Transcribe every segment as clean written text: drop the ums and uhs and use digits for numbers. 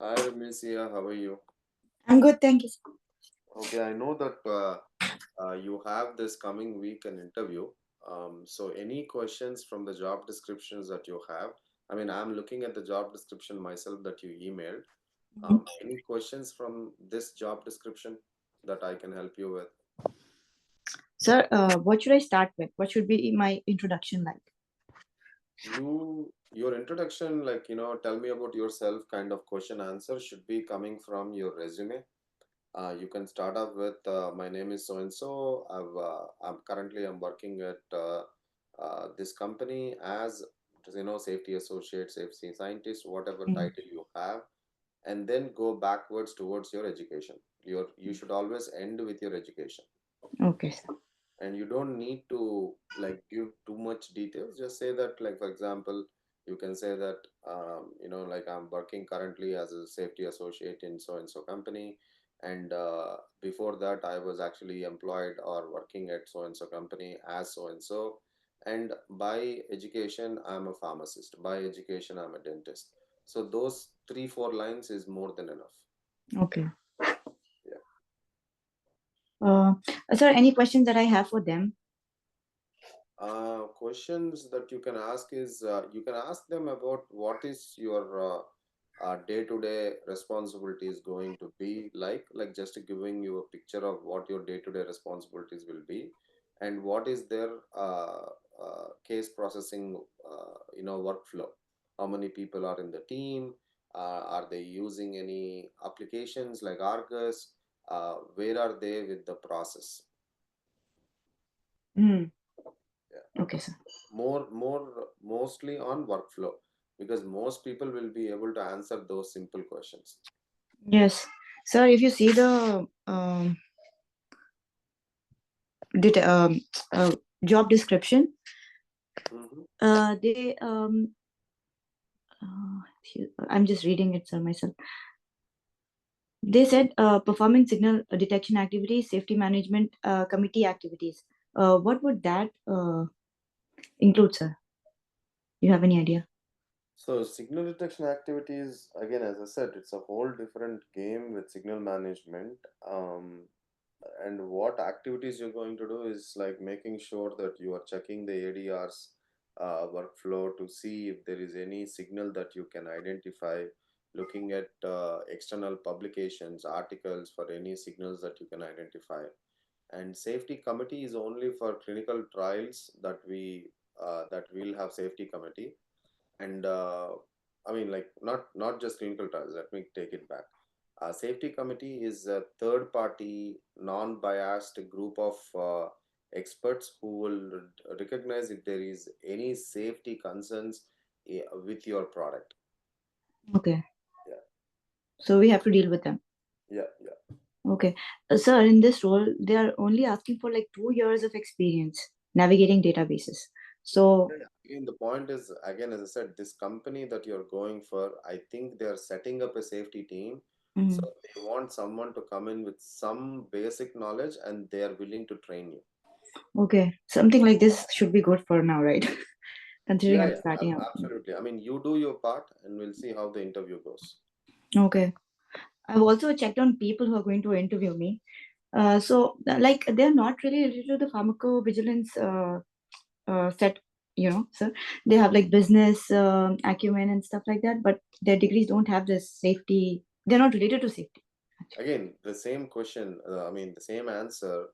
Hi, Ramesia, how are you? I'm good, thank you. Okay, I know that you have this coming week an interview. So any questions from the job descriptions that you have? I mean, I'm looking at the job description myself that you emailed. Mhm. Any questions from this job description that I can help you with? Sir, what should I start with? What should be my introduction like? Your introduction, like, tell me about yourself kind of question answer should be coming from your resume. You can start off with my name is so and so. I'm working at this company as safety associate, safety scientist, whatever Mm. title you have, and then go backwards towards your education. You should always end with your education, Okay, sir. and you don't need to like give too much details. Just say that, like, for example, you can say that like, I'm working currently as a safety associate in so and so company, and before that I was actually employed or working at so and so company as so and so, and by education I'm a pharmacist, by education I'm a dentist. So those 3 4 lines is more than enough. Okay. Yeah. Uh, Sir, any questions that I have for them? Questions that you can ask is you can ask them about what is your day-to-day responsibilities going to be like just giving you a picture of what your day-to-day responsibilities will be, and what is their case processing workflow. How many people are in the team? Are they using any applications like Argus? Where are they with the process? Mm. Yeah. Okay, sir. Mostly on workflow, because most people will be able to answer those simple questions. Yes, sir. If you see the det- um, uh, job description, Hmm. they I'm just reading it, sir, myself. They said performing signal detection activities, safety management committee activities. What would that include, sir? You have any idea? So signal detection activities, again, as I said, it's a whole different game with signal management. And what activities you're going to do is like making sure that you are checking the ADR's workflow to see if there is any signal that you can identify, looking at external publications, articles for any signals that you can identify. And safety committee is only for clinical trials that we'll have safety committee. And I mean, like, not just clinical trials. Let me take it back. Safety committee is a third party non-biased group of experts who will recognize if there is any safety concerns with your product. Okay, Yeah. so we have to deal with them. Yeah. Yeah. Okay. Sir, in this role, they are only asking for like 2 years of experience navigating databases. So, Yeah, yeah. Again, the point is, again, as I said, this company that you're going for, I think they're setting up a safety team. So mm, they want someone to come in with some basic knowledge, and they are willing to train you. okay, something like this should be good for now, right? Considering Yeah, I'm yeah, starting out. absolutely. I mean, you do your part, and we'll see how the interview goes. Okay. I've also checked on people who are going to interview me. Like, they're not really related to the pharmacovigilance set, sir. They have like business acumen and stuff like that, but their degrees don't have this safety. They're not related to safety, actually. Again, the same question, I mean, the same answer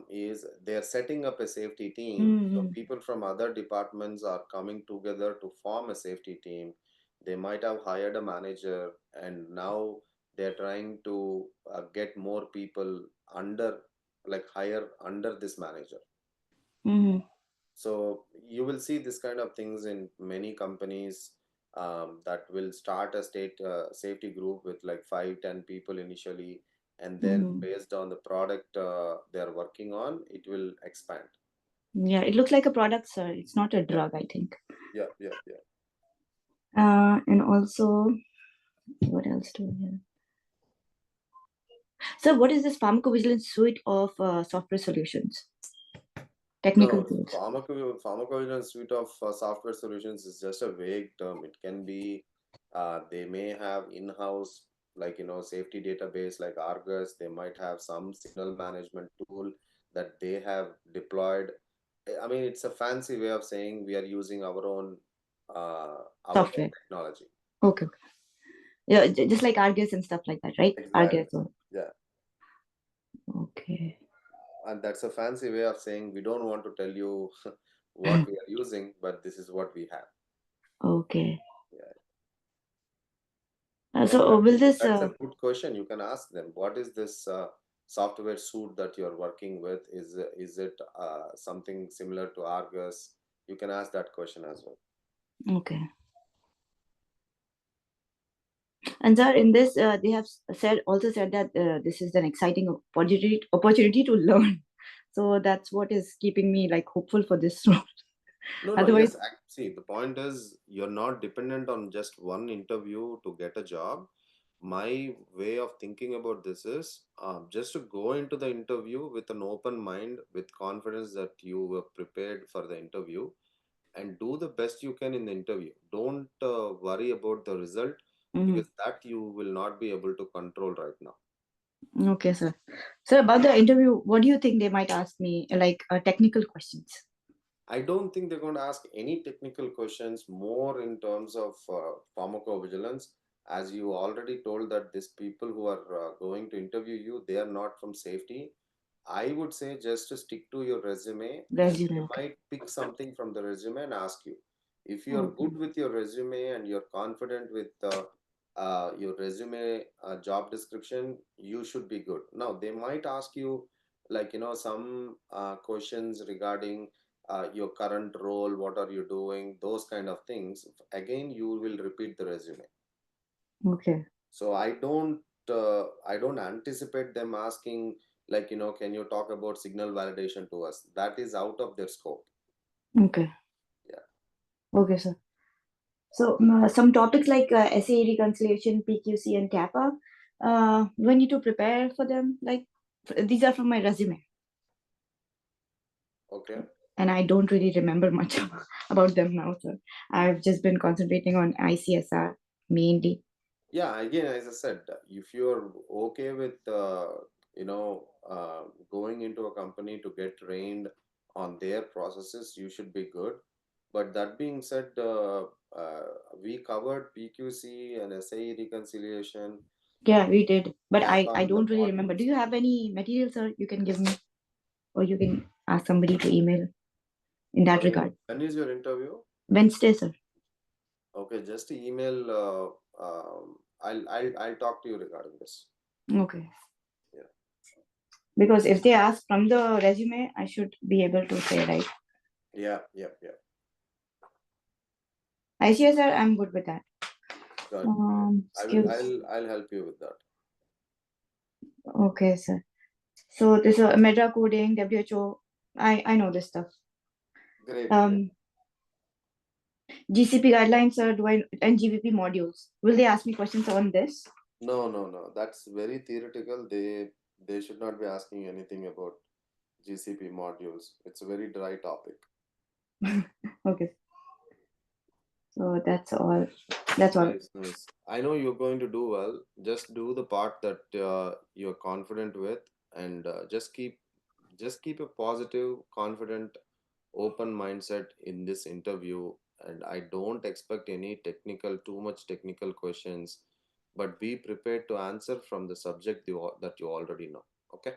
is they're setting up a safety team. So Mm-hmm. people from other departments are coming together to form a safety team. They might have hired a manager, and now they're trying to get more people under, like, hire under this manager. Mm-hmm. So you will see this kind of things in many companies that will start a state safety group with like 5 10 people initially, and then Mm-hmm. based on the product they are working on, it will expand. Yeah, it looks like a product, sir. It's not a Yeah, drug, I think. yeah, yeah, yeah. And also, what else do we have? So, what is this pharmacovigilance suite of software solutions, technical No, tools? pharmacovigilance suite of software solutions is just a vague term. It can be They may have in-house, like, safety database like Argus. They might have some signal management tool that they have deployed. I mean, it's a fancy way of saying we are using our own Software. technology. Okay. Yeah, just like Argus and stuff like that, right? Exactly. Argus. Yeah. Okay. And that's a fancy way of saying we don't want to tell you what we are using, but this is what we have. Okay. Yeah. So And will this? that's a good question. You can ask them, what is this software suite that you're working with? Is it something similar to Argus? You can ask that question as well. Okay. And sir, in this, they have said that this is an exciting opportunity to learn. So that's what is keeping me like hopeful for this role. No, no, Otherwise, yes. See, the point is you're not dependent on just one interview to get a job. My way of thinking about this is just to go into the interview with an open mind, with confidence that you were prepared for the interview, and do the best you can in the interview. Don't worry about the result, mhm. because that you will not be able to control right now. Okay, sir. Sir, about the interview, what do you think they might ask me? Like technical questions. I don't think they're going to ask any technical questions more in terms of pharmacovigilance. As you already told that these people who are going to interview you, they are not from safety. I would say just to stick to your resume, and Resume. they Okay. might pick something from the resume and ask you. If you're Okay. good with your resume and you're confident with your resume job description, you should be good. Now, they might ask you, like, some questions regarding your current role, what are you doing, those kind of things. Again, you will repeat the resume. Okay. So I don't anticipate them asking, like, can you talk about signal validation to us? That is out of their scope. Okay. Yeah. Okay, sir. So some topics like SAE reconciliation, PQC, and Kappa, we need to prepare for them. Like these are from my resume, Okay. and I don't really remember much about them now. So I've just been concentrating on ICSR mainly. Yeah, again, as I said, if you're okay with going into a company to get trained on their processes, you should be good. But that being said, uh, we covered PQC and SAE reconciliation, Yeah, we did, but kappa I and the don't really remember. Do modules. you have any materials, sir? You can give me, or you can ask somebody to email in that Sorry, regard. when is your interview? Wednesday, sir. Okay, just email. I'll talk to you regarding this. Okay. Yeah. Because if they ask from the resume, I should be able to say right. Yeah. Yeah. Yeah. ICSR, I'm good with that. Good. Good. I will. Skills. I'll help you with that. Okay, sir. So this meta coding, WHO. I know this stuff. Great. Great. Um, GCP guidelines, do I and GVP modules? Will they ask me questions on this? No, no, no. That's very theoretical. They should not be asking anything about GCP modules. It's a very dry topic. Okay. So that's all. That's all. Nice, nice. I know you're going to do well. Just do the part that you're confident with, and just keep a positive, confident, open mindset in this interview. And I don't expect any too much technical questions, but be prepared to answer from the subject that you already know. Okay.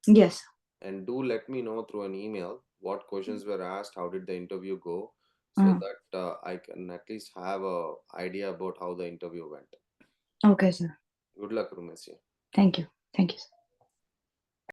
Yes. And do let me know through an email what questions were asked, how did the interview go, so Uh, that I can at least have a idea about how the interview went. okay, sir. Good luck, Rumesh. Thank you. Thank you, sir.